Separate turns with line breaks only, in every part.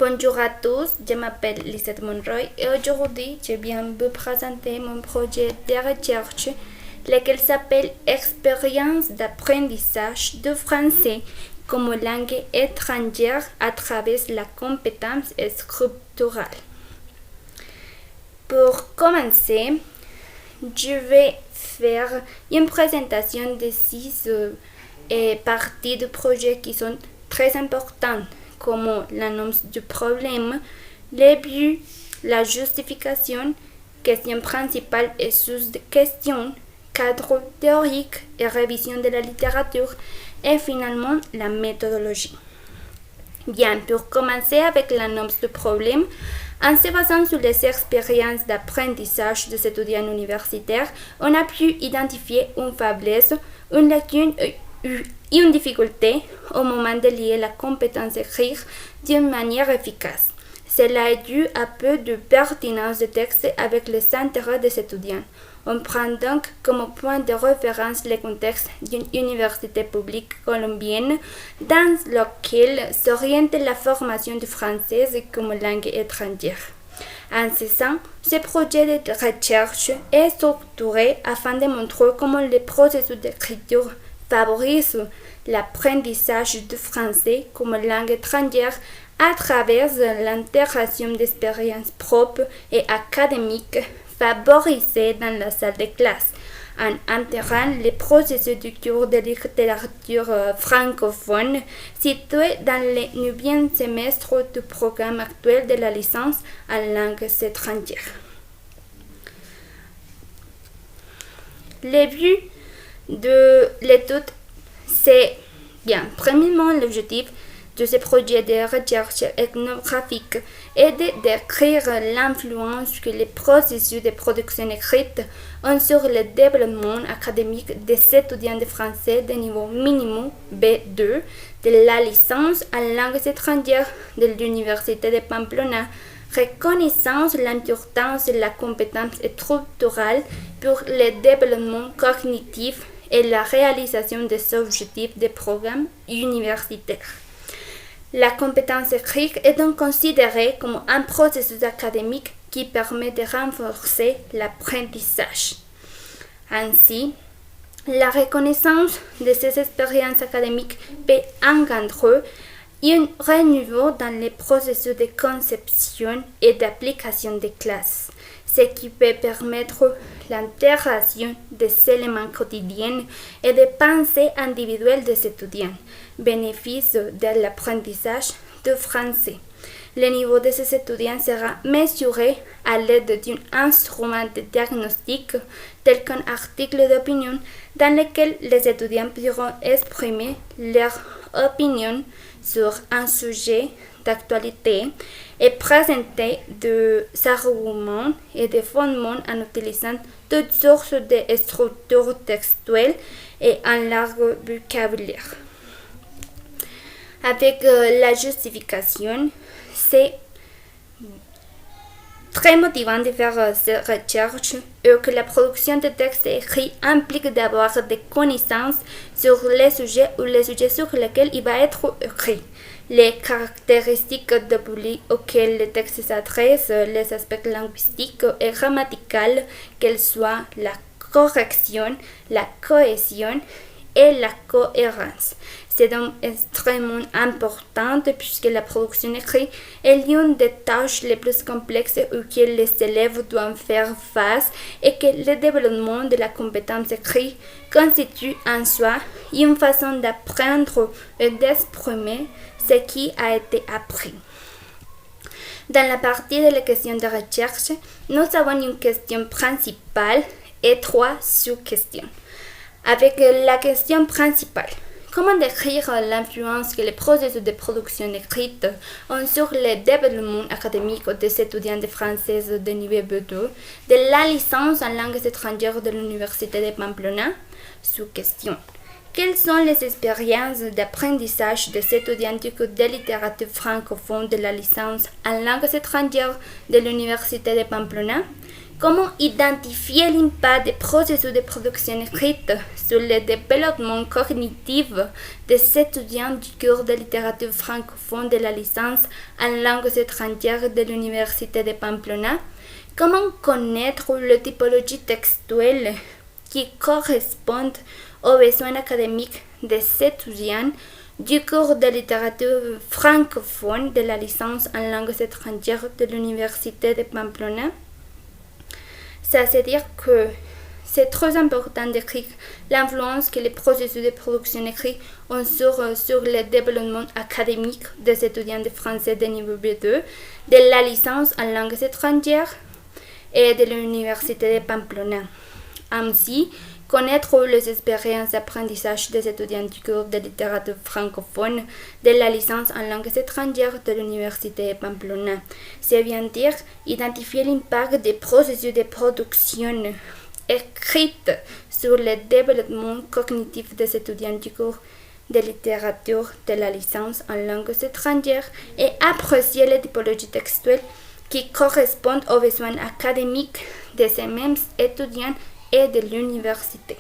Bonjour à tous, je m'appelle Lisette Monroy et aujourd'hui je viens vous présenter mon projet de recherche, lequel s'appelle Expérience d'apprentissage du français comme langue étrangère à travers la compétence structurale. Pour commencer, je vais faire une présentation de 6 parties du projet qui sont très importantes, comme l'annonce du problème, le but, la justification, question principale et sous-question, cadre théorique et révision de la littérature, et finalement la méthodologie. Bien, pour commencer avec l'annonce du problème, en se basant sur les expériences d'apprentissage des étudiants universitaires, on a pu identifier une faiblesse, une lacune et une difficulté au moment de lier la compétence écrire d'une manière efficace. Cela est dû à peu de pertinence du texte avec les intérêts des étudiants. On prend donc comme point de référence le contexte d'une université publique colombienne dans lequel s'oriente la formation du français comme langue étrangère. En ce sens, ce projet de recherche est structuré afin de montrer comment le processus d'écriture favorise l'apprentissage du français comme langue étrangère à travers l'intégration d'expériences propres et académiques favorisées dans la salle de classe, en intégrant le processus du cours de littérature francophone situé dans le 9e semestre du programme actuel de la licence en langues étrangères. Le but de l'étude, c'est bien, premièrement, l'objectif de ce projet de recherche ethnographique est de décrire l'influence que les processus de production écrite ont sur le développement académique des étudiants de français de niveau minimum B2 de la licence en langues étrangères de l'Université de Pamplona, reconnaissant l'importance de la compétence structurale pour le développement cognitif et la réalisation des objectifs des programmes universitaires. La compétence écrite est donc considérée comme un processus académique qui permet de renforcer l'apprentissage. Ainsi, la reconnaissance de ces expériences académiques peut engendrer un renouveau dans les processus de conception et d'application des classes, ce qui peut permettre l'intégration des éléments quotidiens et des pensées individuelles des étudiants, bénéfice de l'apprentissage du français. Le niveau de ces étudiants sera mesuré à l'aide d'un instrument de diagnostic tel qu'un article d'opinion dans lequel les étudiants pourront exprimer leur opinion sur un sujet d'actualité et présenter des arguments et des fondements en utilisant toutes sortes de structures textuelles et un large vocabulaire. Avec la justification, c'est très motivant de faire cette recherche et que la production de textes écrits implique d'avoir des connaissances sur les sujets ou les sujets sur lesquels il va être écrit. Les caractéristiques de public auxquelles le texte s'adresse, les aspects linguistiques et grammaticaux, qu'elles soient la correction, la cohésion et la cohérence. C'est donc extrêmement important puisque la production écrite est l'une des tâches les plus complexes auxquelles les élèves doivent faire face et que le développement de la compétence écrite constitue en soi une façon d'apprendre et d'exprimer ce qui a été appris. Dans la partie de la question de recherche, nous avons une question principale et 3 sous-questions. Avec la question principale, comment décrire l'influence que les processus de production écrite ont sur le développement académique des étudiants de français de niveau B2 de la licence en langues étrangères de l'Université de Pamplona? Sous-question. Quelles sont les expériences d'apprentissage des étudiants du cours de littérature francophone de la licence en langues étrangères de l'Université de Pamplona? Comment identifier l'impact des processus de production écrite sur le développement cognitif des étudiants du cours de littérature francophone de la licence en langues étrangères de l'Université de Pamplona? Comment connaître les typologies textuelles qui correspondent aux besoins académiques des étudiants du cours de littérature francophone de la licence en langues étrangères de l'Université de Pamplona? Ça veut dire que c'est très important d'écrire l'influence que les processus de production écrits ont sur le développement académique des étudiants de français de niveau B2, de la licence en langues étrangères et de l'Université de Pamplona. Ainsi, connaître les expériences d'apprentissage des étudiants du cours de littérature francophone de la licence en langues étrangères de l'Université de Pamplona. C'est bien dire identifier l'impact des processus de production écrite sur le développement cognitif des étudiants du cours de littérature de la licence en langues étrangères et apprécier les typologies textuelles qui correspondent aux besoins académiques de ces mêmes étudiants et de l'université.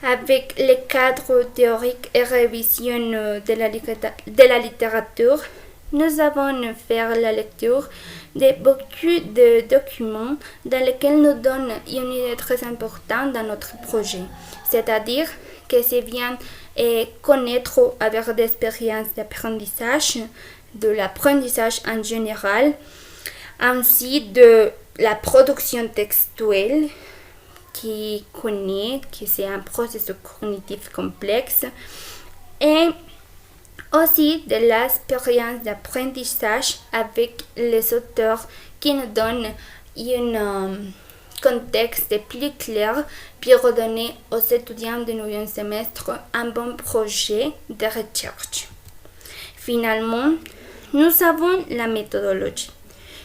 Avec les cadres théoriques et révision de la littérature, nous avons fait la lecture de beaucoup de documents dans lesquels nous donnent une idée très importante dans notre projet, c'est-à-dire que c'est bien connaître avec des expériences d'apprentissage, de l'apprentissage en général, ainsi de la production textuelle qui connaît que c'est un processus cognitif complexe et aussi de l'expérience d'apprentissage avec les auteurs qui nous donnent un contexte plus clair pour donner aux étudiants de 9e semestre un bon projet de recherche. Finalement, nous avons la méthodologie.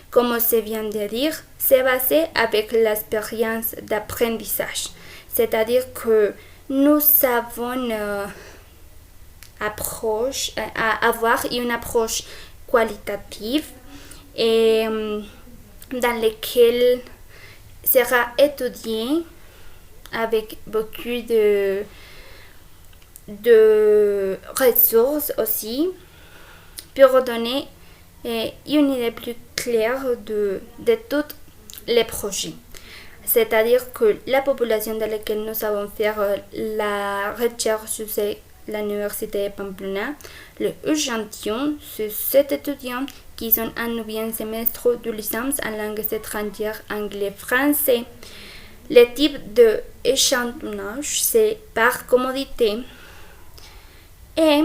Comme je viens de dire, c'est basé avec l'expérience d'apprentissage. C'est-à-dire que nous savons avoir une approche qualitative et dans laquelle sera étudié avec beaucoup de ressources aussi pour donner une idée plus claire de tous les projets. C'est-à-dire que la population dans laquelle nous avons fait la recherche, c'est l'Université de Pamplona. Le échantillon, c'est 7 étudiants qui sont en 9e semestre de licence en langues étrangères anglais-français. Le type d'échantillonnage, c'est par commodité. Et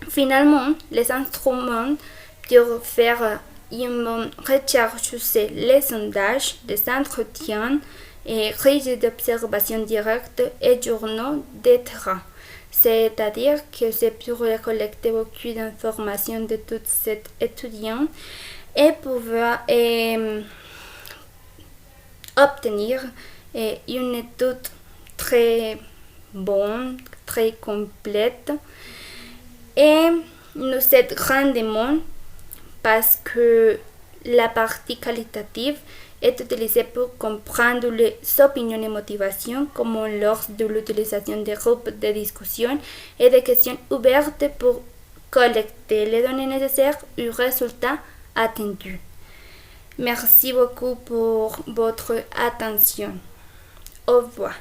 finalement, les instruments pour faire une bonne recherche, c'est les sondages, les entretiens, et registres d'observation directe et journaux de terrain. C'est-à-dire que c'est pour collecter beaucoup d'informations de tous ces étudiants et pouvoir obtenir une étude très bonne, très complète. Et nous aide grandement parce que la partie qualitative est utilisée pour comprendre les opinions et motivations, comme lors de l'utilisation des groupes de discussion et des questions ouvertes pour collecter les données nécessaires aux résultats attendus. Merci beaucoup pour votre attention. Au revoir.